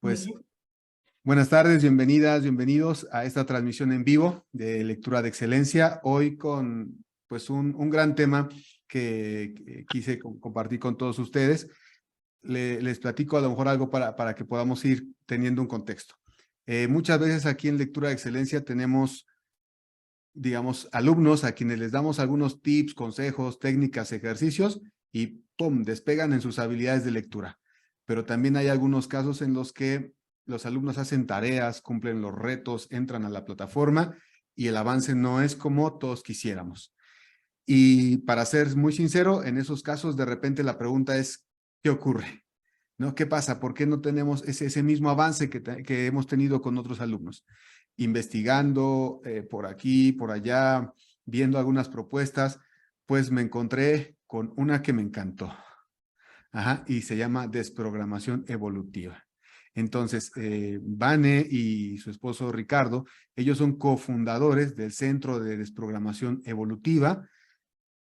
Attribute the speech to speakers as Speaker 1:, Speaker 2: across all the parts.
Speaker 1: Pues
Speaker 2: Bien.
Speaker 1: buenas tardes, bienvenidas, bienvenidos a esta transmisión en vivo de Lectura de Excelencia. Hoy con pues un gran tema que quise compartir con todos ustedes. Les platico a lo mejor algo para que podamos ir teniendo un contexto. Muchas veces aquí en Lectura de Excelencia tenemos, digamos, alumnos a quienes les damos algunos tips, consejos, técnicas, ejercicios y ¡pum!, despegan en sus habilidades de lectura. Pero también hay algunos casos en los que los alumnos hacen tareas, cumplen los retos, entran a la plataforma y el avance no es como todos quisiéramos. Y para ser muy sincero, en esos casos de repente la pregunta es, ¿qué ocurre? ¿No? ¿Qué pasa? ¿Por qué no tenemos ese mismo avance que hemos tenido con otros alumnos? Investigando por aquí, por allá, viendo algunas propuestas, pues me encontré con una que me encantó. Ajá, y se llama desprogramación evolutiva. Entonces, Vane y su esposo Ricardo, ellos son cofundadores del Centro de Desprogramación Evolutiva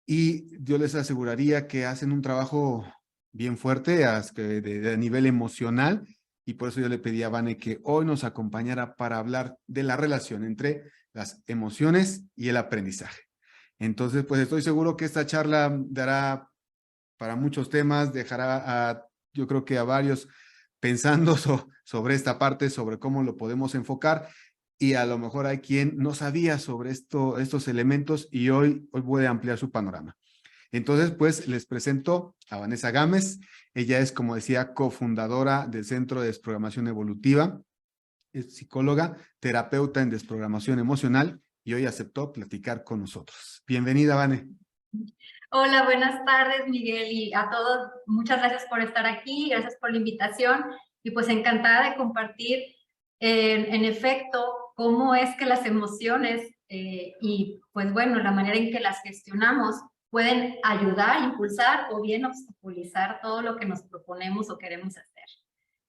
Speaker 1: y yo les aseguraría que hacen un trabajo bien fuerte de nivel emocional, y por eso yo le pedí a Vane que hoy nos acompañara para hablar de la relación entre las emociones y el aprendizaje. Entonces, pues estoy seguro que esta charla dará para muchos temas, dejará yo creo que a varios pensando sobre esta parte, sobre cómo lo podemos enfocar, y a lo mejor hay quien no sabía sobre estos elementos y hoy puede ampliar su panorama. Entonces, pues les presento a Vanessa Gámez. Ella es, como decía, cofundadora del Centro de Desprogramación Evolutiva, es psicóloga, terapeuta en desprogramación emocional y hoy aceptó platicar con nosotros. Bienvenida, Vane.
Speaker 2: Hola, buenas tardes, Miguel, y a todos, muchas gracias por estar aquí, gracias por la invitación, y pues encantada de compartir, en efecto, cómo es que las emociones y pues bueno, la manera en que las gestionamos pueden ayudar, impulsar o bien obstaculizar todo lo que nos proponemos o queremos hacer.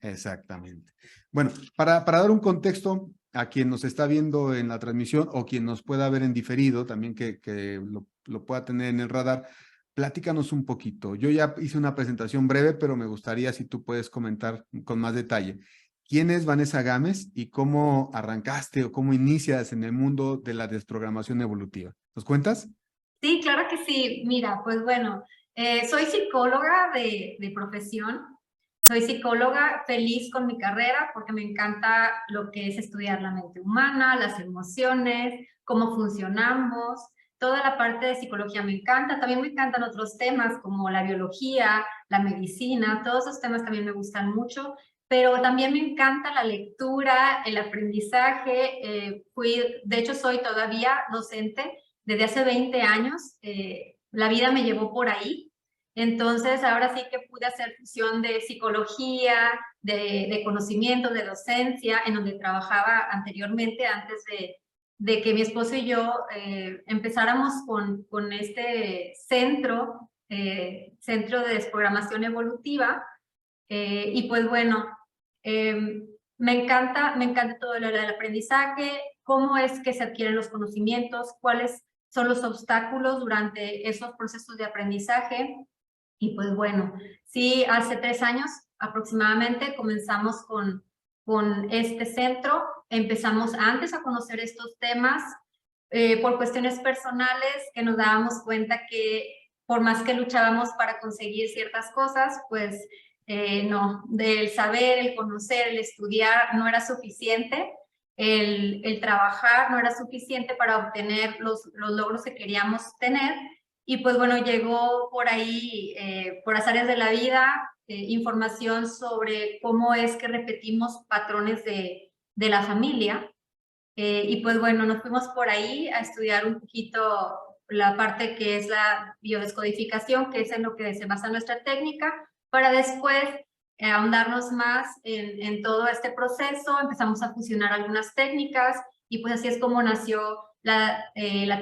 Speaker 1: Exactamente. Bueno, para dar un contexto a quien nos está viendo en la transmisión o quien nos pueda ver en diferido, también que lo pueda tener en el radar, platícanos un poquito. Yo ya hice una presentación breve, pero me gustaría si tú puedes comentar con más detalle. ¿Quién es Vanessa Gámez y cómo arrancaste o cómo inicias en el mundo de la desprogramación evolutiva? ¿Nos cuentas?
Speaker 2: Sí, claro que sí. Mira, pues bueno, soy psicóloga de profesión. Soy psicóloga feliz con mi carrera porque me encanta lo que es estudiar la mente humana, las emociones, cómo funcionamos. Toda la parte de psicología me encanta. También me encantan otros temas como la biología, la medicina. Todos esos temas también me gustan mucho. Pero también me encanta la lectura, el aprendizaje. De hecho, soy todavía docente desde hace 20 años. La vida me llevó por ahí. Entonces, ahora sí que pude hacer fusión de psicología, de conocimiento, de docencia, en donde trabajaba anteriormente, antes de que mi esposo y yo empezáramos con este centro de desprogramación evolutiva. Y pues bueno, me encanta todo lo del aprendizaje, cómo es que se adquieren los conocimientos, cuáles son los obstáculos durante esos procesos de aprendizaje. Y pues bueno, sí, hace 3 años aproximadamente comenzamos con este centro. Empezamos antes a conocer estos temas por cuestiones personales, que nos dábamos cuenta que por más que luchábamos para conseguir ciertas cosas, pues no, del saber, el conocer, el estudiar no era suficiente. El trabajar no era suficiente para obtener los logros que queríamos tener. Y pues bueno, llegó por ahí, por azares de la vida, información sobre cómo es que repetimos patrones de la familia. Y pues bueno, nos fuimos por ahí a estudiar un poquito la parte que es la biodescodificación, que es en lo que se basa nuestra técnica, para después ahondarnos más en todo este proceso. Empezamos a fusionar algunas técnicas y pues así es como nació la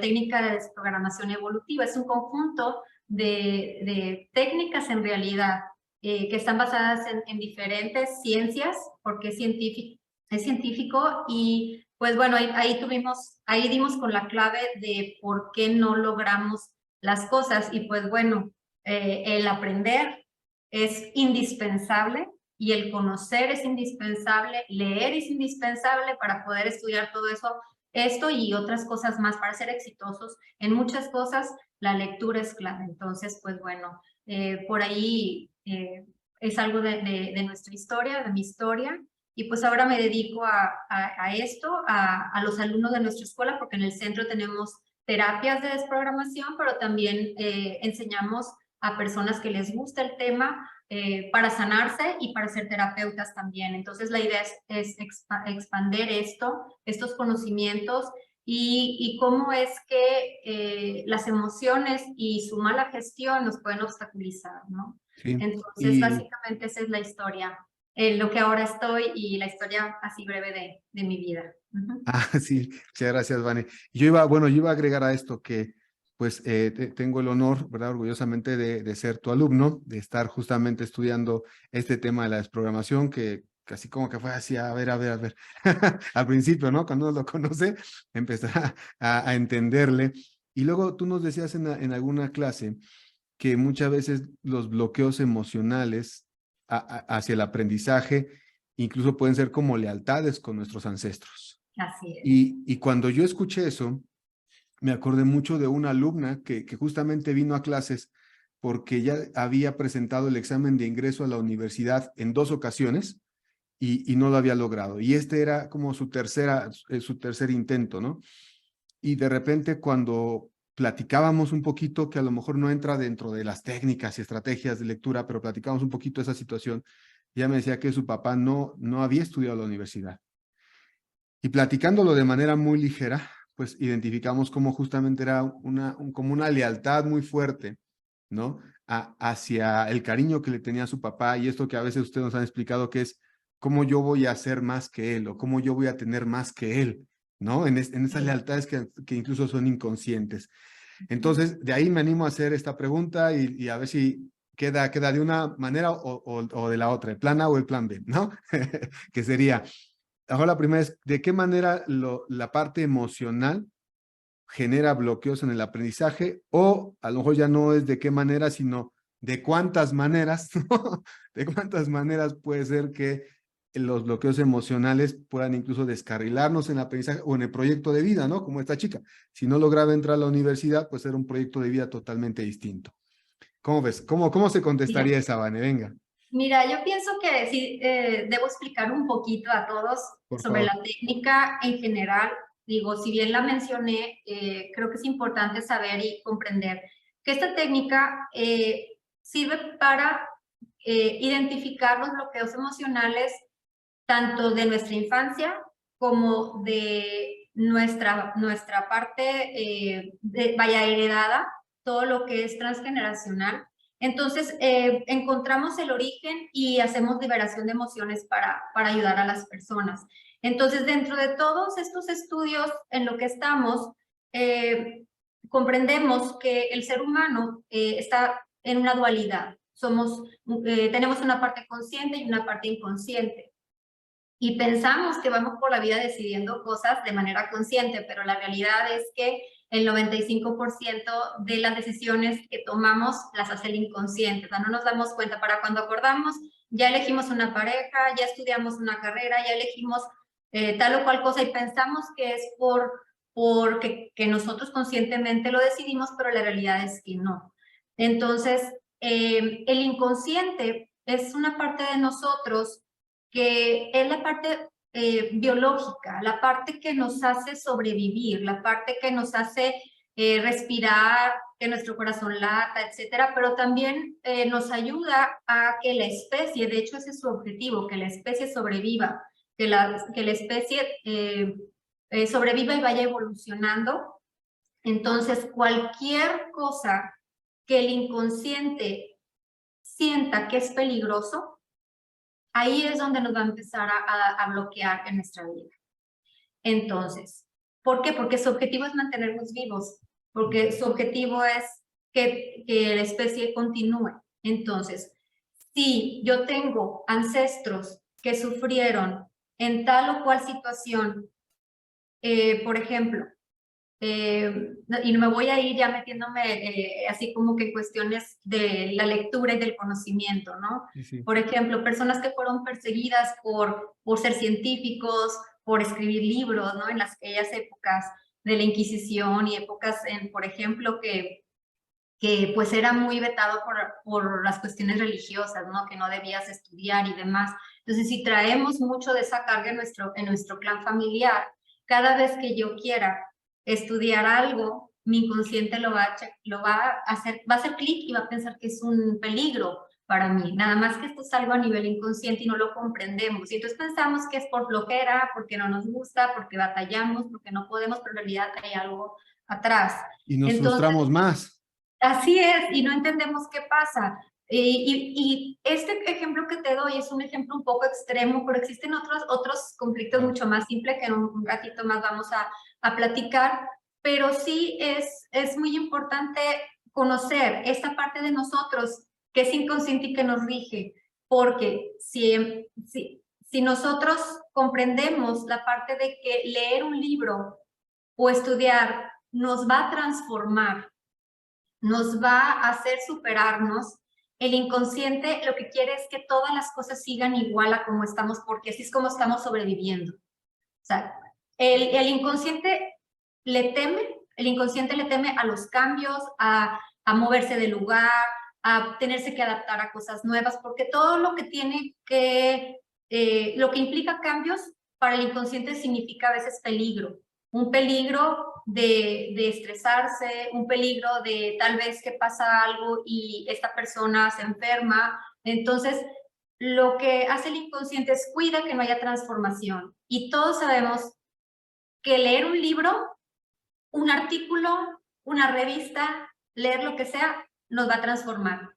Speaker 2: técnica de desprogramación evolutiva. Es un conjunto de técnicas en realidad que están basadas en diferentes ciencias, porque es científico. Y pues bueno, ahí dimos con la clave de por qué no logramos las cosas. Y pues bueno, el aprender es indispensable y el conocer es indispensable, leer es indispensable para poder estudiar todo eso, esto y otras cosas más para ser exitosos. En muchas cosas la lectura es clave. Entonces, pues bueno, por ahí es algo de nuestra historia, de mi historia. Y pues ahora me dedico a esto, a los alumnos de nuestra escuela, porque en el centro tenemos terapias de desprogramación, pero también enseñamos a personas que les gusta el tema para sanarse y para ser terapeutas también. Entonces la idea es expandir estos conocimientos y cómo es que las emociones y su mala gestión nos pueden obstaculizar, ¿no?
Speaker 1: Sí.
Speaker 2: Entonces,
Speaker 1: Y
Speaker 2: básicamente esa es la historia, lo que ahora estoy y la historia así breve de mi vida.
Speaker 1: sí, muchas gracias, Vane. Yo iba a agregar a esto que, pues, tengo el honor, ¿verdad? Orgullosamente de ser tu alumno, de estar justamente estudiando este tema de la desprogramación, que casi como que fue así, a ver, al principio, ¿no? Cuando uno lo conoce, empezar a entenderle. Y luego tú nos decías en alguna clase que muchas veces los bloqueos emocionales hacia el aprendizaje incluso pueden ser como lealtades con nuestros ancestros.
Speaker 2: Así es.
Speaker 1: Y cuando yo escuché eso, me acordé mucho de una alumna que justamente vino a clases porque ya había presentado el examen de ingreso a la universidad en 2 ocasiones y no lo había logrado. Y este era como su tercer intento, ¿no? Y de repente cuando platicábamos un poquito, que a lo mejor no entra dentro de las técnicas y estrategias de lectura, pero platicábamos un poquito de esa situación, ella me decía que su papá no había estudiado a la universidad. Y platicándolo de manera muy ligera, pues identificamos cómo justamente era como una lealtad muy fuerte, ¿no? Hacia el cariño que le tenía a su papá y esto que a veces ustedes nos han explicado que es cómo yo voy a hacer más que él o cómo yo voy a tener más que él, ¿no? En esas lealtades que incluso son inconscientes. Entonces, de ahí me animo a hacer esta pregunta y a ver si queda de una manera o de la otra, el plan A o el plan B, ¿no? Que sería, ahora la primera es, ¿de qué manera la parte emocional genera bloqueos en el aprendizaje? O a lo mejor ya no es de qué manera, sino de cuántas maneras, ¿no? De cuántas maneras puede ser que los bloqueos emocionales puedan incluso descarrilarnos en el aprendizaje o en el proyecto de vida, ¿no? Como esta chica. Si no lograba entrar a la universidad, pues era un proyecto de vida totalmente distinto. ¿Cómo ves? ¿Cómo se
Speaker 2: Mira,
Speaker 1: contestaría esa, Vane? Venga,
Speaker 2: Mira, yo pienso que sí debo explicar un poquito a todos
Speaker 1: por
Speaker 2: sobre la
Speaker 1: favor.
Speaker 2: técnica en general. Digo, si bien la mencioné, creo que es importante saber y comprender que esta técnica sirve para identificar los bloqueos emocionales tanto de nuestra infancia como de nuestra parte vaya heredada, todo lo que es transgeneracional. Entonces, encontramos el origen y hacemos liberación de emociones para ayudar a las personas. Entonces, dentro de todos estos estudios en lo que estamos, comprendemos que el ser humano está en una dualidad. Tenemos una parte consciente y una parte inconsciente. Y pensamos que vamos por la vida decidiendo cosas de manera consciente, pero la realidad es que el 95% de las decisiones que tomamos las hace el inconsciente. O sea, no nos damos cuenta. Para cuando acordamos, ya elegimos una pareja, ya estudiamos una carrera, ya elegimos tal o cual cosa y pensamos que es porque que nosotros conscientemente lo decidimos, pero la realidad es que no. Entonces, el inconsciente es una parte de nosotros que es la parte biológica, la parte que nos hace sobrevivir, la parte que nos hace respirar, que nuestro corazón lata, etcétera, pero también nos ayuda a que la especie, de hecho ese es su objetivo, que la especie sobreviva, que la especie sobreviva y vaya evolucionando. Entonces, cualquier cosa que el inconsciente sienta que es peligroso, ahí es donde nos va a empezar a bloquear en nuestra vida. Entonces, ¿por qué? Porque su objetivo es mantenernos vivos, porque su objetivo es que la especie continúe. Entonces, si yo tengo ancestros que sufrieron en tal o cual situación, por ejemplo, y no me voy a ir ya metiéndome así como que en cuestiones de la lectura y del conocimiento, ¿no?
Speaker 1: Sí, sí.
Speaker 2: Por ejemplo, personas que fueron perseguidas por ser científicos, por escribir libros, ¿no? En aquellas épocas de la Inquisición y épocas, por ejemplo, que pues era muy vetado por las cuestiones religiosas, ¿no? Que no debías estudiar y demás. Entonces, si traemos mucho de esa carga en nuestro clan familiar, cada vez que yo quiera estudiar algo, mi inconsciente lo va a hacer, va a hacer clic y va a pensar que es un peligro para mí. Nada más que esto es algo a nivel inconsciente y no lo comprendemos. Y entonces pensamos que es por flojera, porque no nos gusta, porque batallamos, porque no podemos, pero en realidad hay algo atrás.
Speaker 1: Y nos
Speaker 2: Entonces,
Speaker 1: frustramos más.
Speaker 2: así es, y no entendemos qué pasa. Y este ejemplo que te doy es un ejemplo un poco extremo, pero existen otros conflictos
Speaker 1: Claro.
Speaker 2: mucho más simples que en un ratito más vamos a platicar, pero sí es muy importante conocer esta parte de nosotros que es inconsciente y que nos rige, porque si nosotros comprendemos la parte de que leer un libro o estudiar nos va a transformar, nos va a hacer superarnos. El inconsciente lo que quiere es que todas las cosas sigan igual a como estamos, porque así es como estamos sobreviviendo. O sea, el inconsciente el inconsciente le teme a los cambios, a moverse de lugar, a tenerse que adaptar a cosas nuevas, porque todo lo que tiene lo que implica cambios para el inconsciente significa a veces peligro. Un peligro de estresarse, un peligro de tal vez que pasa algo y esta persona se enferma. Entonces, lo que hace el inconsciente es cuida que no haya transformación. Y todos sabemos que leer un libro, un artículo, una revista, leer lo que sea, nos va a transformar.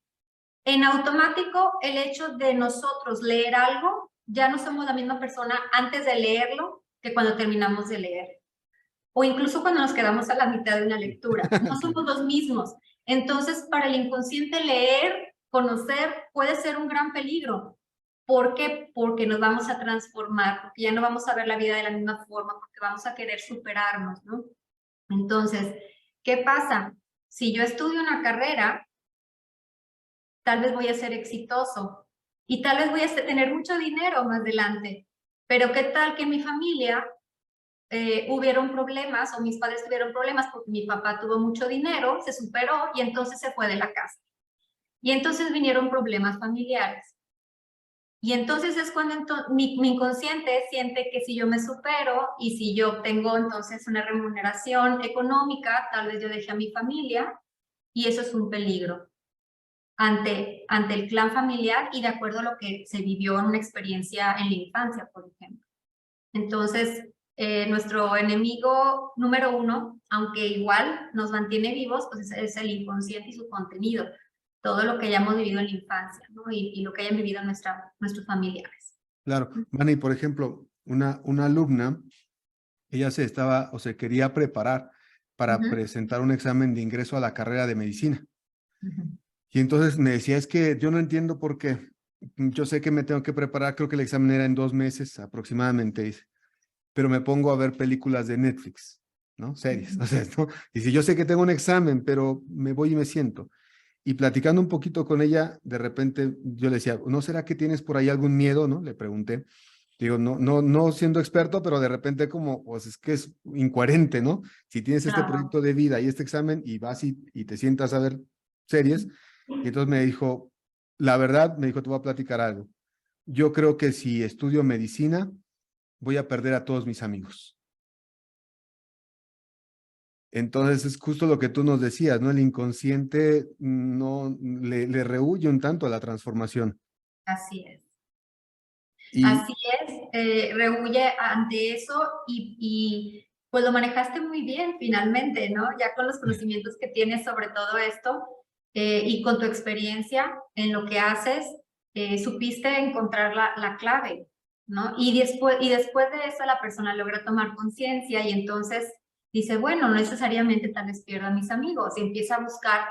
Speaker 2: En automático, el hecho de nosotros leer algo, ya no somos la misma persona antes de leerlo que cuando terminamos de leer. O incluso cuando nos quedamos a la mitad de una lectura. No somos los mismos. Entonces, para el inconsciente leer, conocer, puede ser un gran peligro. ¿Por qué? Porque nos vamos a transformar, porque ya no vamos a ver la vida de la misma forma, porque vamos a querer superarnos, ¿no? Entonces, ¿qué pasa? Si yo estudio una carrera, tal vez voy a ser exitoso y tal vez voy a tener mucho dinero más adelante, pero ¿qué tal que en mi familia hubieron problemas o mis padres tuvieron problemas porque mi papá tuvo mucho dinero, se superó y entonces se fue de la casa? Y entonces vinieron problemas familiares. Y entonces es cuando mi inconsciente siente que si yo me supero y si yo obtengo entonces una remuneración económica, tal vez yo deje a mi familia y eso es un peligro ante el clan familiar y de acuerdo a lo que se vivió en una experiencia en la infancia, por ejemplo. Entonces, nuestro enemigo número uno, aunque igual nos mantiene vivos, pues es el inconsciente y su contenido, todo lo que hayamos vivido en la infancia, ¿no? Y lo que hayan vivido nuestros familiares.
Speaker 1: Claro. Manny, por ejemplo, una alumna, ella se estaba o se quería preparar para presentar un examen de ingreso a la carrera de medicina. Y entonces me decía, es que yo no entiendo por qué. Yo sé que me tengo que preparar, creo que el examen era en 2 meses aproximadamente, dice, pero me pongo a ver películas de Netflix, ¿no? Series, o sea, ¿no? Y si yo sé que tengo un examen, pero me voy y me siento. Y platicando un poquito con ella, de repente yo le decía, ¿no será que tienes por ahí algún miedo, no? Le pregunté. Digo, no siendo experto, pero de repente como, pues es que es incoherente, ¿no? Si tienes este
Speaker 2: Claro.
Speaker 1: proyecto de vida y este examen y vas y te sientas a ver series, y entonces me dijo, la verdad, me dijo, te voy a platicar algo. Yo creo que si estudio medicina, voy a perder a todos mis amigos. Entonces es justo lo que tú nos decías, ¿no? El inconsciente no le rehúye un tanto a la transformación.
Speaker 2: Así es.
Speaker 1: Y
Speaker 2: Así es, rehuye ante eso pues lo manejaste muy bien finalmente, ¿no? Ya con los conocimientos que tienes sobre todo esto y con tu experiencia en lo que haces, supiste encontrar la clave, ¿no? Y después de eso la persona logra tomar conciencia y entonces dice, bueno, no necesariamente tal vez pierda a mis amigos y empieza a buscar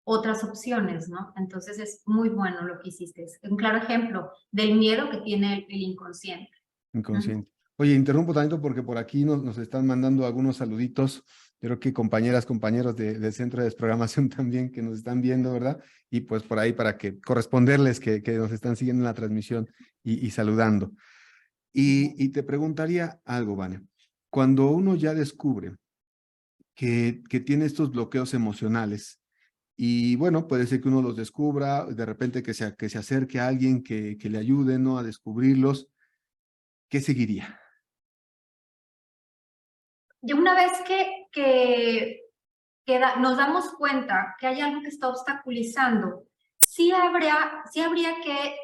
Speaker 2: otras opciones, ¿no? Entonces es muy bueno lo que hiciste. Es un claro ejemplo del miedo que tiene el inconsciente.
Speaker 1: inconsciente. Oye, interrumpo tanto porque por aquí nos están mandando algunos saluditos. yo creo que compañeras, compañeros del Centro de Desprogramación también que nos están viendo, ¿verdad? Y pues por ahí para que corresponderles que nos están siguiendo en la transmisión y saludando. Y te preguntaría algo, Vane. Cuando uno ya descubre que tiene estos bloqueos emocionales, y bueno, puede ser que uno los descubra, de repente que se acerque a alguien que le ayude, ¿no? A descubrirlos, ¿qué seguiría?
Speaker 2: Y una vez que nos damos cuenta que hay algo que está obstaculizando, sí habría que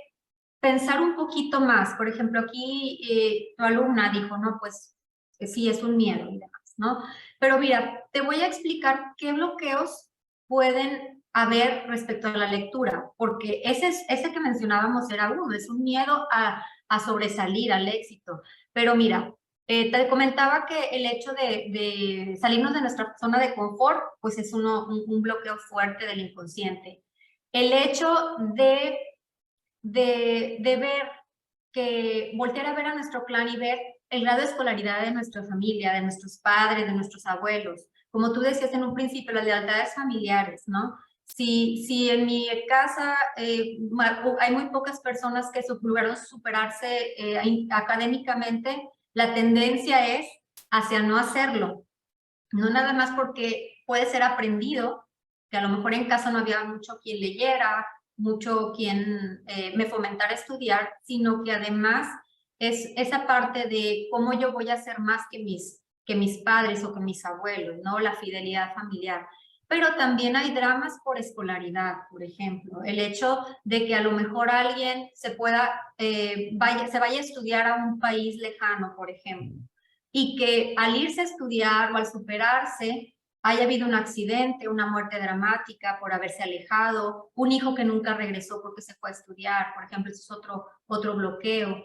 Speaker 2: pensar un poquito más. Por ejemplo, aquí tu alumna dijo, no, pues sí, es un miedo y demás, ¿no? Pero mira, te voy a explicar qué bloqueos pueden haber respecto a la lectura, porque ese que mencionábamos era uno, es un miedo a sobresalir, al éxito. Pero mira, te comentaba que el hecho de salirnos de nuestra zona de confort, pues es un bloqueo fuerte del inconsciente. El hecho de ver, que voltear a ver a nuestro clan y ver el grado de escolaridad de nuestra familia, de nuestros padres, de nuestros abuelos. Como tú decías en un principio, las lealtades familiares, ¿no? Si en mi casa hay muy pocas personas que lograron superarse académicamente, la tendencia es hacia no hacerlo. No nada más porque puede ser aprendido, que a lo mejor en casa no había mucho quien leyera, mucho quien me fomentara a estudiar, sino que además es esa parte de cómo yo voy a ser más que mis padres o que mis abuelos, ¿no? La fidelidad familiar. Pero también hay dramas por escolaridad, por ejemplo. El hecho de que a lo mejor alguien se vaya a estudiar a un país lejano, por ejemplo, y que al irse a estudiar o al superarse haya habido un accidente, una muerte dramática por haberse alejado, un hijo que nunca regresó porque se fue a estudiar, por ejemplo, eso es otro bloqueo.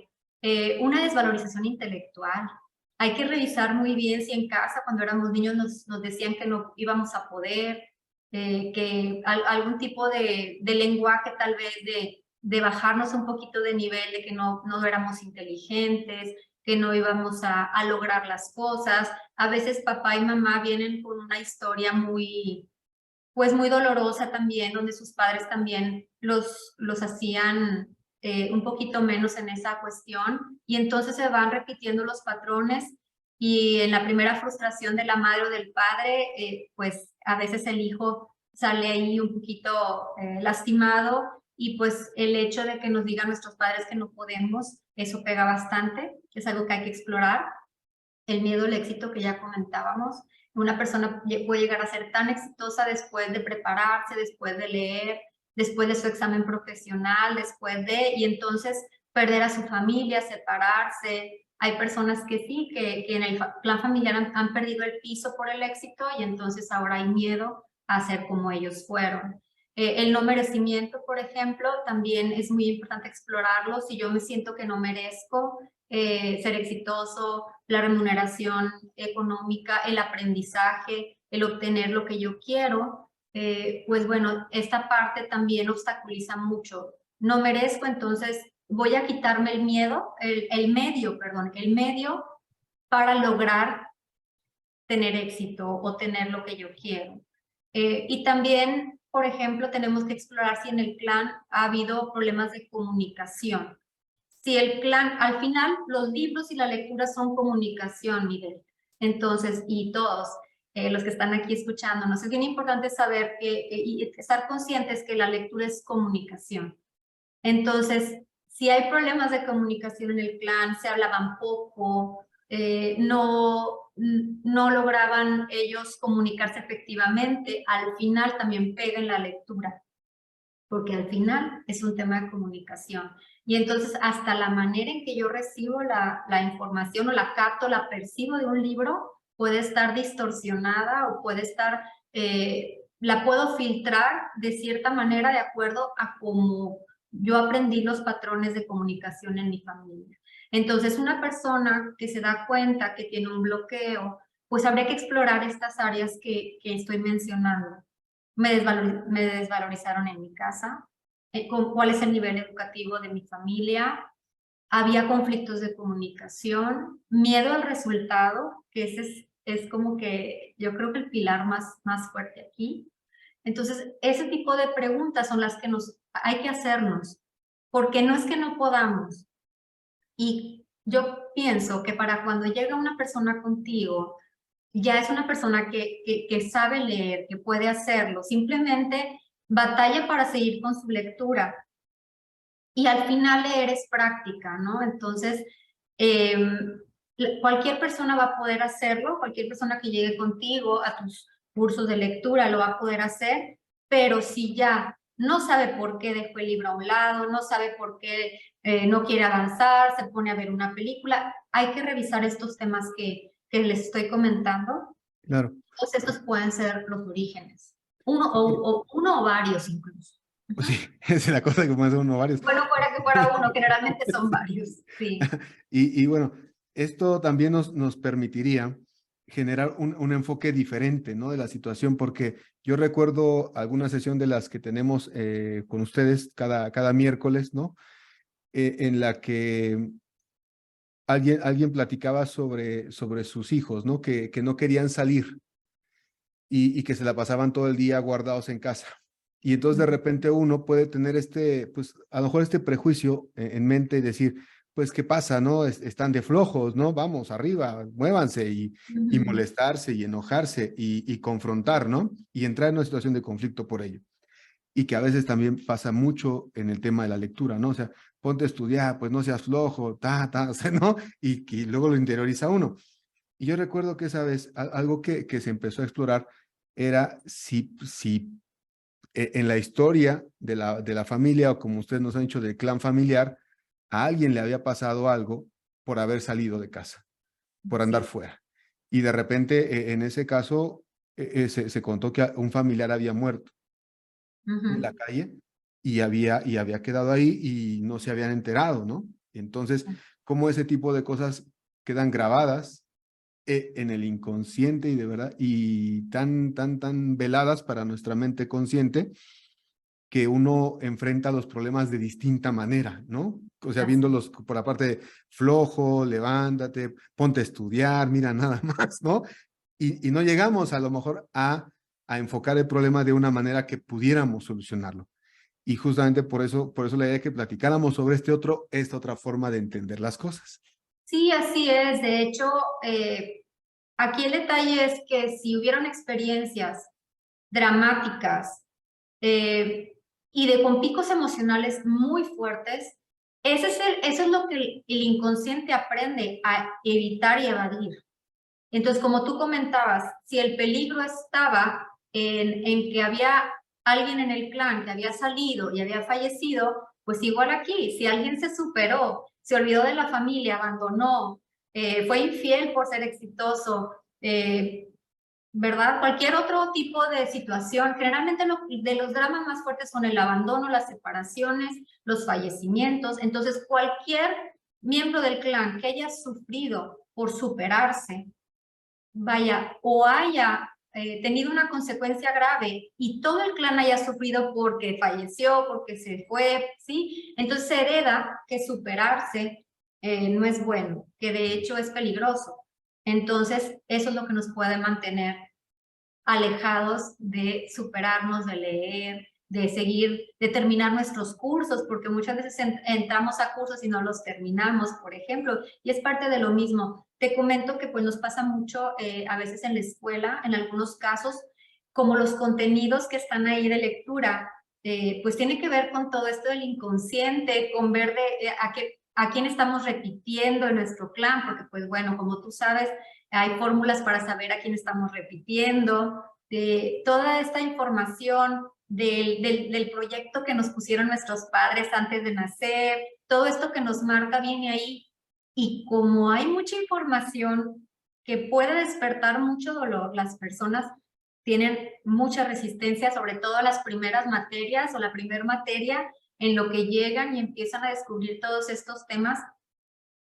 Speaker 2: Una desvalorización intelectual. Hay que revisar muy bien si en casa, cuando éramos niños, nos decían que no íbamos a poder, que algún tipo de lenguaje tal vez de bajarnos un poquito de nivel, de que no éramos inteligentes, que no íbamos a lograr las cosas. A veces papá y mamá vienen con una historia pues muy dolorosa también, donde sus padres también los hacían un poquito menos en esa cuestión, y entonces se van repitiendo los patrones, y en la primera frustración de la madre o del padre, pues a veces el hijo sale ahí un poquito lastimado, y pues el hecho de que nos digan nuestros padres que no podemos, eso pega bastante, es algo que hay que explorar. El miedo al éxito que ya comentábamos. Una persona puede llegar a ser tan exitosa después de prepararse, después de leer, después de su examen profesional, y entonces perder a su familia, separarse. Hay personas que sí, que en el plan familiar han perdido el piso por el éxito, y entonces ahora hay miedo a ser como ellos fueron. El no merecimiento, por ejemplo, también es muy importante explorarlo. Si yo me siento que no merezco ser exitoso, la remuneración económica, el aprendizaje, el obtener lo que yo quiero, pues bueno, esta parte también obstaculiza mucho. No merezco, entonces voy a quitarme el miedo, el medio para lograr tener éxito o tener lo que yo quiero. Y también, por ejemplo, tenemos que explorar si en el clan ha habido problemas de comunicación. Si el clan, al final, los libros y la lectura son comunicación, Miguel. Entonces, y todos los que están aquí escuchándonos, es bien importante saber y estar conscientes que la lectura es comunicación. Entonces, si hay problemas de comunicación en el clan, se hablaban poco, no lograban ellos comunicarse efectivamente, al final también pega en la lectura, porque al final es un tema de comunicación. Y entonces hasta la manera en que yo recibo la información o la capto, la percibo de un libro, puede estar distorsionada o puede estar, la puedo filtrar de cierta manera de acuerdo a cómo yo aprendí los patrones de comunicación en mi familia. Entonces una persona que se da cuenta que tiene un bloqueo, pues habría que explorar estas áreas que estoy mencionando. Me desvalorizaron en mi casa, cuál es el nivel educativo de mi familia, había conflictos de comunicación, miedo al resultado, que ese es es como que yo creo que el pilar más fuerte aquí. Entonces, ese tipo de preguntas son las que hay que hacernos, porque no es que no podamos. Y yo pienso que para cuando llega una persona contigo, ya es una persona que sabe leer, que puede hacerlo, simplemente batalla para seguir con su lectura. Y al final leer es práctica, ¿no? Entonces, cualquier persona va a poder hacerlo, cualquier persona que llegue contigo a tus cursos de lectura lo va a poder hacer, pero si ya no sabe por qué dejó el libro a un lado, no sabe por qué no quiere avanzar, se pone a ver una película, hay que revisar estos temas que les estoy comentando.
Speaker 1: Claro.
Speaker 2: Todos estos pueden ser los orígenes, uno o varios incluso.
Speaker 1: Pues sí, esa es la cosa que puede ser uno o varios.
Speaker 2: Bueno, fuera que fuera uno, generalmente son varios, sí.
Speaker 1: Y bueno, esto también nos permitiría generar un enfoque diferente, ¿no? De la situación, porque yo recuerdo alguna sesión de las que tenemos con ustedes cada miércoles, ¿no? En la que alguien platicaba sobre sus hijos, ¿no? Que no querían salir y que se la pasaban todo el día guardados en casa. Y entonces de repente uno puede tener pues a lo mejor este prejuicio en mente y decir, pues, ¿qué pasa, no? Están de flojos, ¿no? Vamos, arriba, muévanse y molestarse y enojarse y confrontar, ¿no? Y entrar en una situación de conflicto por ello. Y que a veces también pasa mucho en el tema de la lectura, ¿no? O sea, ponte a estudiar, pues no seas flojo, o sea, ¿no? Y luego lo interioriza uno. Y yo recuerdo que esa vez algo que se empezó a explorar era si en la historia de la familia, o como ustedes nos han dicho, del clan familiar, a alguien le había pasado algo por haber salido de casa, por andar
Speaker 2: Sí.
Speaker 1: fuera. Y de repente, en ese caso, se contó que un familiar había muerto en la calle y había quedado ahí y no se habían enterado, ¿no? Entonces, cómo ese tipo de cosas quedan grabadas en el inconsciente y de verdad, y tan veladas para nuestra mente consciente, que uno enfrenta los problemas de distinta manera, ¿no? O sea,
Speaker 2: Así.
Speaker 1: viéndolos por la parte de flojo, levántate, ponte a estudiar, mira nada más, ¿no? Y no llegamos a lo mejor a enfocar el problema de una manera que pudiéramos solucionarlo. Y justamente por eso la idea de que platicáramos sobre esta otra forma de entender las cosas.
Speaker 2: Sí, así es. De hecho, aquí el detalle es que si hubieron experiencias dramáticas y con picos emocionales muy fuertes, eso es lo que el inconsciente aprende a evitar y evadir. Entonces, como tú comentabas, si el peligro estaba en que había alguien en el clan que había salido y había fallecido, pues igual aquí, si alguien se superó, se olvidó de la familia, abandonó, fue infiel por ser exitoso, ¿verdad? Cualquier otro tipo de situación, generalmente de los dramas más fuertes son el abandono, las separaciones, los fallecimientos. Entonces, cualquier miembro del clan que haya sufrido por superarse, vaya, o haya tenido una consecuencia grave y todo el clan haya sufrido porque falleció, porque se fue, ¿sí? Entonces se hereda que superarse no es bueno, que de hecho es peligroso. Entonces eso es lo que nos puede mantener alejados de superarnos, de leer, de seguir, de terminar nuestros cursos, porque muchas veces entramos a cursos y no los terminamos, por ejemplo, y es parte de lo mismo. Te comento que pues nos pasa mucho a veces en la escuela, en algunos casos, como los contenidos que están ahí de lectura, pues tiene que ver con todo esto del inconsciente, con ver a quién estamos repitiendo en nuestro clan, porque pues bueno, como tú sabes, hay fórmulas para saber a quién estamos repitiendo, de toda esta información del proyecto que nos pusieron nuestros padres antes de nacer, todo esto que nos marca viene ahí. Y como hay mucha información que puede despertar mucho dolor, las personas tienen mucha resistencia, sobre todo las primeras materias o la primera materia, en lo que llegan y empiezan a descubrir todos estos temas,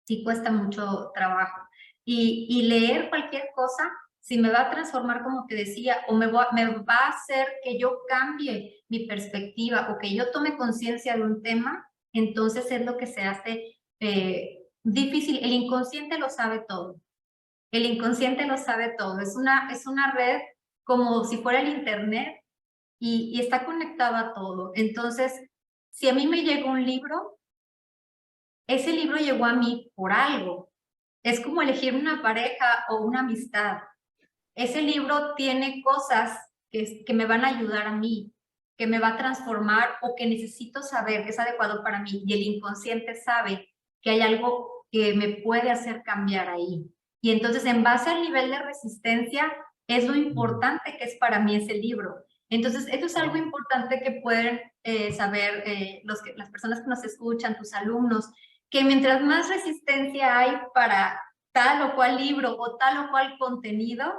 Speaker 2: sí cuesta mucho trabajo. Y leer cualquier cosa, si me va a transformar, como te decía, o me va a hacer que yo cambie mi perspectiva o que yo tome conciencia de un tema, entonces es lo que se hace difícil. El inconsciente lo sabe todo. El inconsciente lo sabe todo. Es una red como si fuera el internet y está conectado a todo. Entonces, si a mí me llegó un libro, ese libro llegó a mí por algo. Es como elegir una pareja o una amistad. Ese libro tiene cosas que me van a ayudar a mí, que me va a transformar o que necesito saber que es adecuado para mí. Y el inconsciente sabe que hay algo que me puede hacer cambiar ahí. Y entonces, en base al nivel de resistencia, es lo importante que es para mí ese libro. Entonces, esto es algo importante que pueden saber las personas que nos escuchan, tus alumnos, que mientras más resistencia hay para tal o cual libro o tal o cual contenido,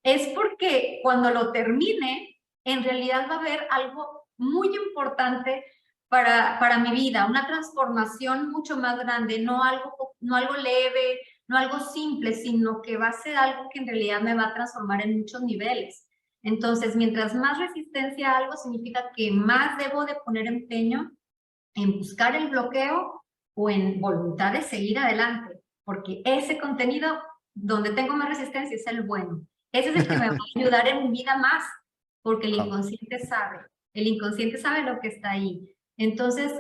Speaker 2: es porque cuando lo termine, en realidad va a haber algo muy importante para mi vida, una transformación mucho más grande, no algo leve, no algo simple, sino que va a ser algo que en realidad me va a transformar en muchos niveles. Entonces, mientras más resistencia a algo, significa que más debo de poner empeño en buscar el bloqueo o en voluntad de seguir adelante, porque ese contenido donde tengo más resistencia es el bueno. Ese es el que me va a ayudar en mi vida más, porque el inconsciente sabe lo que está ahí. Entonces,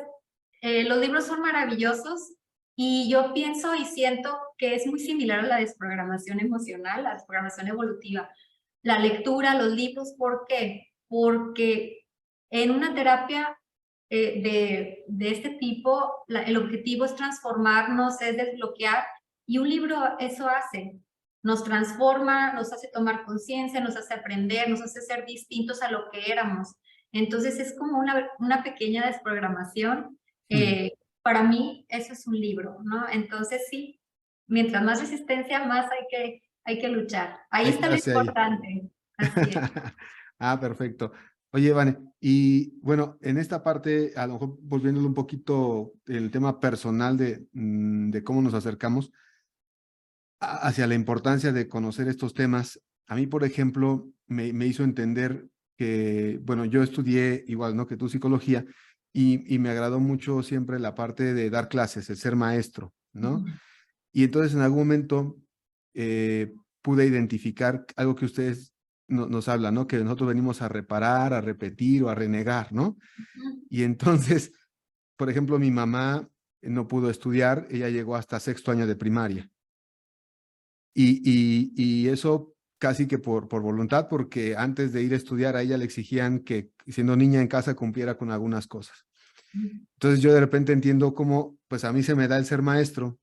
Speaker 2: los libros son maravillosos y yo pienso y siento que es muy similar a la desprogramación emocional, la desprogramación evolutiva. La lectura, los libros, ¿por qué? Porque en una terapia de este tipo, el objetivo es transformarnos, es desbloquear, y un libro eso hace, nos transforma, nos hace tomar conciencia, nos hace aprender, nos hace ser distintos a lo que éramos. Entonces es como una pequeña desprogramación. Para mí eso es un libro, ¿no? Entonces sí, mientras más resistencia, más hay que luchar. Ahí
Speaker 1: Hay que
Speaker 2: está lo
Speaker 1: darse ahí.
Speaker 2: importante. Así es.
Speaker 1: Ah, perfecto. Oye, Vane, y bueno, en esta parte, a lo mejor volviéndole un poquito el tema personal de cómo nos acercamos hacia la importancia de conocer estos temas, a mí, por ejemplo, me hizo entender que, bueno, yo estudié igual, ¿no? Que tú psicología, y me agradó mucho siempre la parte de dar clases, el ser maestro, ¿no? Y entonces en algún momento pude identificar algo que ustedes nos hablan, ¿no? Que nosotros venimos a reparar, a repetir o a renegar, ¿no? Y entonces, por ejemplo, mi mamá no pudo estudiar, ella llegó hasta sexto año de primaria. Y eso casi que por voluntad, porque antes de ir a estudiar a ella le exigían que siendo niña en casa cumpliera con algunas cosas. Entonces yo de repente entiendo cómo, pues a mí se me da el ser maestro,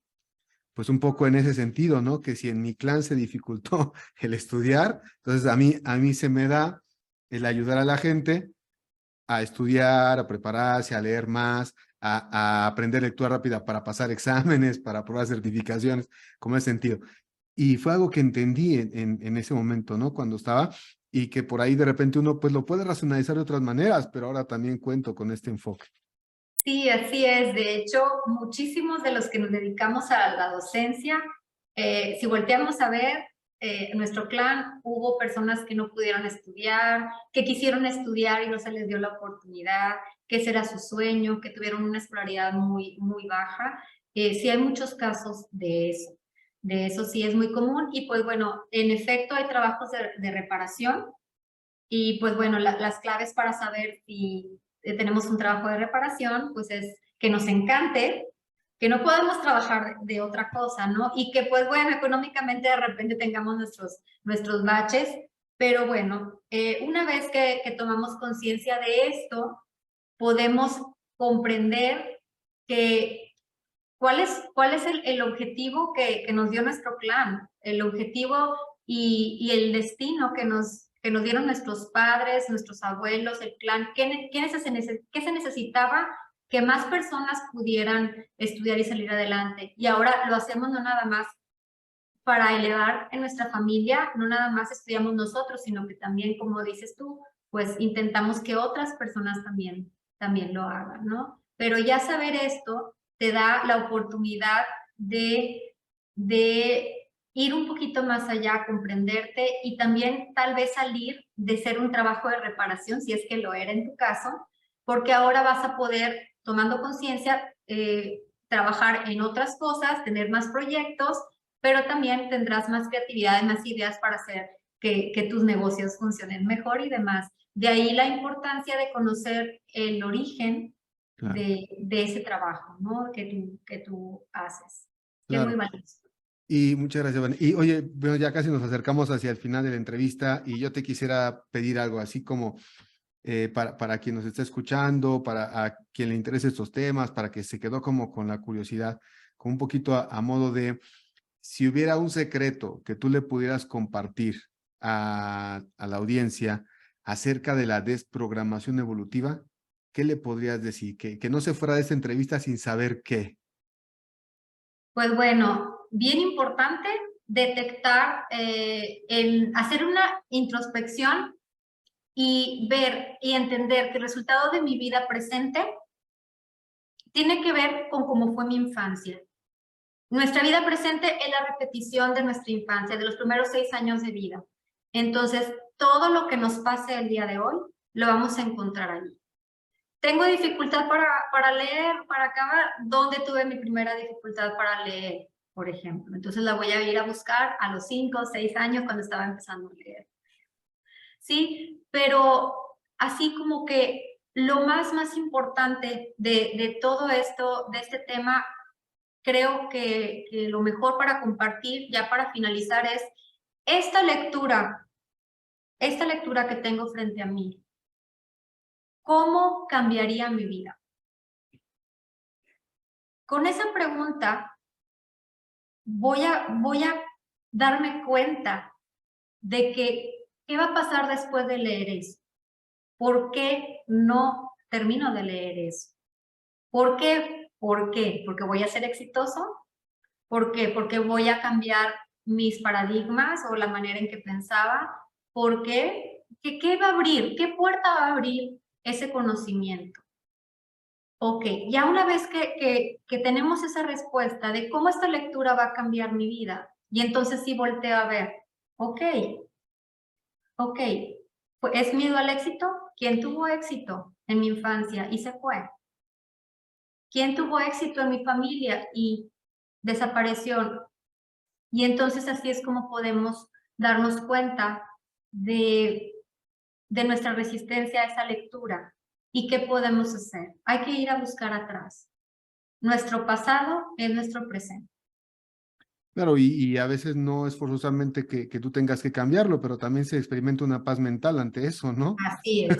Speaker 1: pues un poco en ese sentido, ¿no? Que si en mi clan se dificultó el estudiar, entonces a mí se me da el ayudar a la gente a estudiar, a prepararse, a leer más, a aprender lectura rápida para pasar exámenes, para probar certificaciones, como ese sentido. Y fue algo que entendí en ese momento, ¿no? Cuando estaba, y que por ahí de repente uno pues lo puede racionalizar de otras maneras, pero ahora también cuento con este enfoque.
Speaker 2: Sí, así es. De hecho, muchísimos de los que nos dedicamos a la docencia, si volteamos a ver, en nuestro clan hubo personas que no pudieron estudiar, que quisieron estudiar y no se les dio la oportunidad, que ese era su sueño, que tuvieron una escolaridad muy, muy baja. Sí hay muchos casos de eso. De eso sí es muy común. Y pues bueno, en efecto hay trabajos de reparación. Y pues bueno, las claves para saber si tenemos un trabajo de reparación, pues es que nos encante, que no podemos trabajar de otra cosa, ¿no? Y que pues bueno, económicamente de repente tengamos nuestros baches, pero bueno, una vez que tomamos conciencia de esto, podemos comprender que cuál es el objetivo que nos dio nuestro clan, el objetivo y el destino que nos dieron nuestros padres, nuestros abuelos, el clan, qué se necesitaba que más personas pudieran estudiar y salir adelante. Y ahora lo hacemos no nada más para elevar en nuestra familia, no nada más estudiamos nosotros, sino que también, como dices tú, pues intentamos que otras personas también lo hagan, ¿no? Pero ya saber esto te da la oportunidad de ir un poquito más allá, comprenderte y también tal vez salir de ser un trabajo de reparación, si es que lo era en tu caso, porque ahora vas a poder, tomando conciencia, trabajar en otras cosas, tener más proyectos pero también tendrás más creatividad y más ideas para hacer que tus negocios funcionen mejor y demás. De ahí la importancia de conocer el origen
Speaker 1: Claro,
Speaker 2: de ese trabajo, ¿no? Que tú haces, que es muy
Speaker 1: claro.
Speaker 2: valioso.
Speaker 1: Y muchas gracias, Vane. Y oye, bueno, ya casi nos acercamos hacia el final de la entrevista y yo te quisiera pedir algo así como para quien nos está escuchando, para a quien le interese estos temas, para que se quedó como con la curiosidad, con un poquito a modo de, si hubiera un secreto que tú le pudieras compartir a la audiencia acerca de la desprogramación evolutiva, ¿qué le podrías decir? Que no se fuera de esta entrevista sin saber qué.
Speaker 2: Pues bueno, bien importante detectar, hacer una introspección y ver y entender que el resultado de mi vida presente tiene que ver con cómo fue mi infancia. Nuestra vida presente es la repetición de nuestra infancia, de los primeros 6 años de vida. Entonces, todo lo que nos pase el día de hoy, lo vamos a encontrar allí. Tengo dificultad para leer, para acabar. ¿Dónde tuve mi primera dificultad para leer, por ejemplo? Entonces la voy a ir a buscar a los 5 o 6 años cuando estaba empezando a leer. ¿Sí? Pero así como que lo más importante de todo esto, de este tema, creo que lo mejor para compartir, ya para finalizar, es esta lectura que tengo frente a mí. ¿Cómo cambiaría mi vida? Con esa pregunta voy a darme cuenta de que qué va a pasar después de leer eso. ¿Por qué no termino de leer eso? ¿Por qué? ¿Por qué? ¿Porque voy a ser exitoso? ¿Por qué? Porque voy a cambiar mis paradigmas o la manera en que pensaba. ¿Por qué? ¿Qué va a abrir? ¿Qué puerta va a abrir ese conocimiento? Ok, ya una vez que tenemos esa respuesta de cómo esta lectura va a cambiar mi vida, y entonces sí volteo a ver, ok, ¿es miedo al éxito? ¿Quién tuvo éxito en mi infancia y se fue? ¿Quién tuvo éxito en mi familia y desapareció? Y entonces así es como podemos darnos cuenta de nuestra resistencia a esa lectura y qué podemos hacer. Hay que ir a buscar atrás. Nuestro pasado es nuestro presente.
Speaker 1: Claro, y a veces no es forzosamente que tú tengas que cambiarlo, pero también se experimenta una paz mental ante eso, ¿no?
Speaker 2: Así es.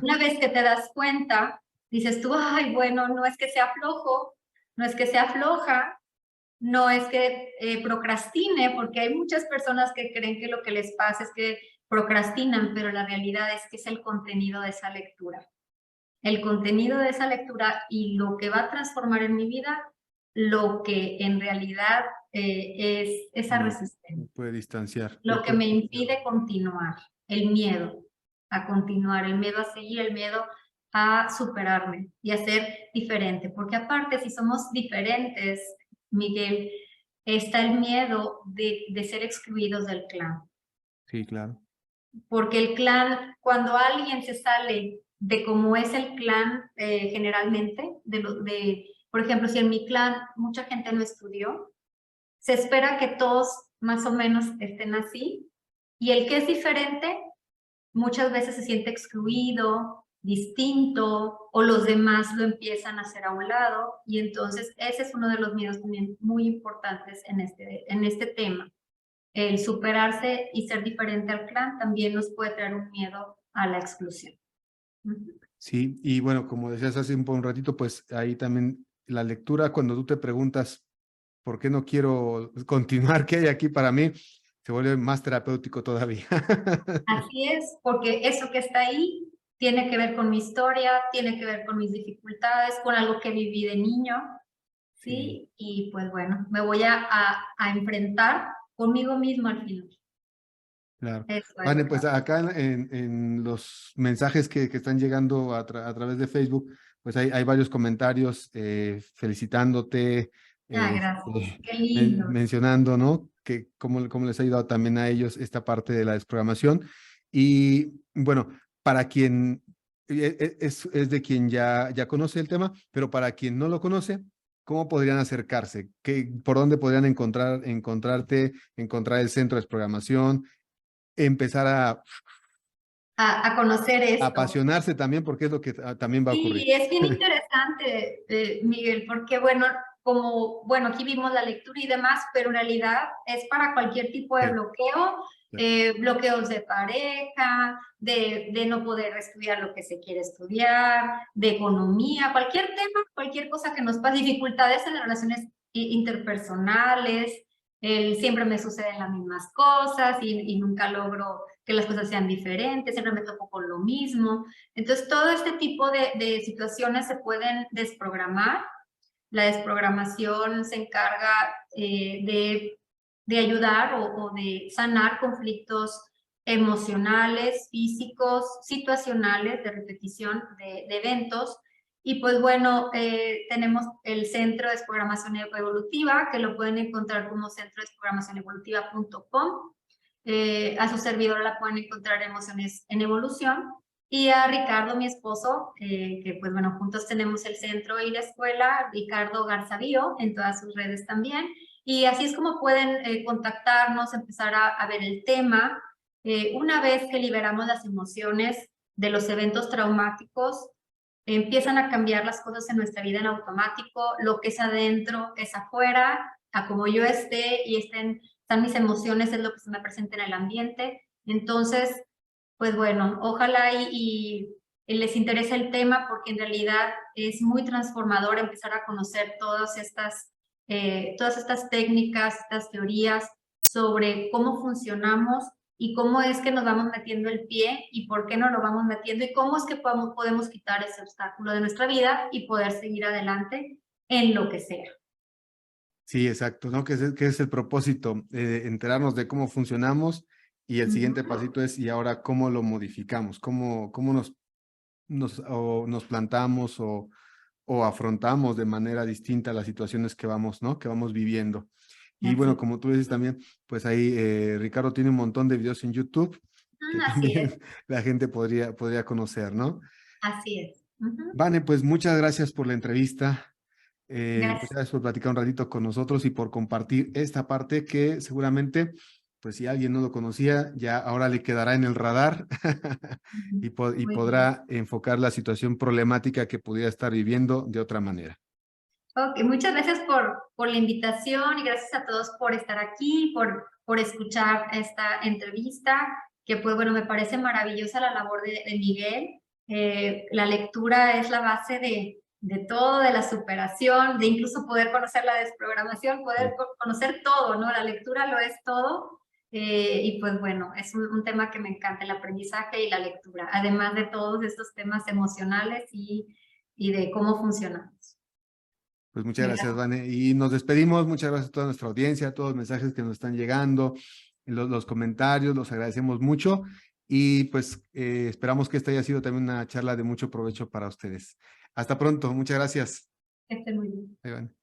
Speaker 2: Una vez que te das cuenta, dices tú, ay, bueno, no es que sea flojo, no es que sea floja, no es que procrastine, porque hay muchas personas que creen que lo que les pasa es que procrastinan, pero la realidad es que es el contenido de esa lectura. El contenido de esa lectura y lo que va a transformar en mi vida, lo que en realidad es esa resistencia,
Speaker 1: Me puede distanciar.
Speaker 2: lo que me impide continuar, el miedo a continuar, el miedo a seguir, el miedo a superarme y a ser diferente. Porque aparte, si somos diferentes, Miguel, está el miedo de ser excluidos del clan.
Speaker 1: Sí, claro.
Speaker 2: Porque el clan, cuando alguien se sale de cómo es el clan generalmente, por ejemplo, si en mi clan mucha gente no estudió, se espera que todos más o menos estén así, y el que es diferente muchas veces se siente excluido, distinto, o los demás lo empiezan a hacer a un lado, y entonces ese es uno de los miedos también muy importantes en este tema. El superarse y ser diferente al clan también nos puede traer un miedo a la exclusión.
Speaker 1: Sí, y bueno, como decías hace un ratito, pues ahí también la lectura, cuando tú te preguntas por qué no quiero continuar, qué hay aquí para mí, se vuelve más terapéutico todavía.
Speaker 2: Así es, porque eso que está ahí tiene que ver con mi historia, tiene que ver con mis dificultades, con algo que viví de niño,
Speaker 1: Sí,
Speaker 2: ¿sí? Y pues bueno, me voy a enfrentar conmigo mismo al final.
Speaker 1: claro.
Speaker 2: Eso es
Speaker 1: Vale,
Speaker 2: lo que va.
Speaker 1: pues acá en los mensajes que están llegando a través de Facebook, pues hay varios comentarios felicitándote,
Speaker 2: Gracias. Qué lindo.
Speaker 1: mencionando, ¿no? Que cómo les ha ayudado también a ellos esta parte de la desprogramación. Y bueno, para quien es de quien ya conoce el tema, pero para quien no lo conoce, ¿cómo podrían acercarse? ¿Por dónde podrían encontrarte, encontrar el centro de programación, empezar a
Speaker 2: A conocer esto.
Speaker 1: apasionarse también, porque es lo que también va a ocurrir?
Speaker 2: Sí, es bien interesante, Miguel, porque bueno, como, bueno, aquí vimos la lectura y demás, pero en realidad es para cualquier tipo de
Speaker 1: Sí,
Speaker 2: bloqueo,
Speaker 1: claro.
Speaker 2: bloqueos de pareja, de no poder estudiar lo que se quiere estudiar, de economía, cualquier tema, cualquier cosa que nos pase, dificultades en las relaciones interpersonales, siempre me suceden las mismas cosas y nunca logro que las cosas sean diferentes, siempre me topo con lo mismo. Entonces, todo este tipo de situaciones se pueden desprogramar. La desprogramación se encarga de ayudar o de sanar conflictos emocionales, físicos, situacionales, de repetición de eventos. Y pues bueno, tenemos el Centro de Desprogramación Evolutiva, que lo pueden encontrar como centrodesprogramacionevolutiva.com. A su servidor la pueden encontrar Emociones en Evolución. Y a Ricardo, mi esposo, que pues bueno, juntos tenemos el centro y la escuela, Ricardo Garzabío, en todas sus redes también. Y así es como pueden contactarnos, empezar a ver el tema. Una vez que liberamos las emociones de los eventos traumáticos, empiezan a cambiar las cosas en nuestra vida en automático. Lo que es adentro es afuera, a como yo esté y están mis emociones, es lo que se me presenta en el ambiente. Entonces, pues bueno, ojalá y les interese el tema, porque en realidad es muy transformador empezar a conocer todas estas técnicas, estas teorías sobre cómo funcionamos y cómo es que nos vamos metiendo el pie y por qué no lo vamos metiendo y cómo es que podemos quitar ese obstáculo de nuestra vida y poder seguir adelante en lo que sea.
Speaker 1: Sí, exacto, ¿no? Que es el propósito, enterarnos de cómo funcionamos, y el siguiente pasito es, y ahora, ¿cómo lo modificamos? ¿Cómo nos plantamos o afrontamos de manera distinta las situaciones que vamos, ¿no? Que vamos viviendo. Y bueno,
Speaker 2: Así,
Speaker 1: como tú dices también, pues ahí Ricardo tiene un montón de videos en YouTube que
Speaker 2: así
Speaker 1: también
Speaker 2: es,
Speaker 1: la gente podría conocer, ¿no?
Speaker 2: así es.
Speaker 1: Vane, pues muchas gracias por la entrevista. Muchas
Speaker 2: Gracias.
Speaker 1: gracias por platicar un ratito con nosotros y por compartir esta parte que seguramente, pues si alguien no lo conocía, ya ahora le quedará en el radar y
Speaker 2: Muy bien.
Speaker 1: podrá enfocar la situación problemática que pudiera estar viviendo de otra manera.
Speaker 2: Ok, muchas gracias por la invitación y gracias a todos por estar aquí, por escuchar esta entrevista, que pues bueno, me parece maravillosa la labor de Miguel. La lectura es la base de todo, de la superación, de incluso poder conocer la desprogramación, poder conocer todo, ¿no? La lectura lo es todo. Y pues bueno, es un tema que me encanta, el aprendizaje y la lectura, además de todos estos temas emocionales y de cómo funcionamos.
Speaker 1: Pues muchas gracias,
Speaker 2: Gracias.
Speaker 1: Vane. Y nos despedimos. Muchas gracias a toda nuestra audiencia, a todos los mensajes que nos están llegando, los comentarios, los agradecemos mucho. Y pues esperamos que esta haya sido también una charla de mucho provecho para ustedes. Hasta pronto. Muchas gracias.
Speaker 2: Que estén muy bien.
Speaker 1: Ahí van.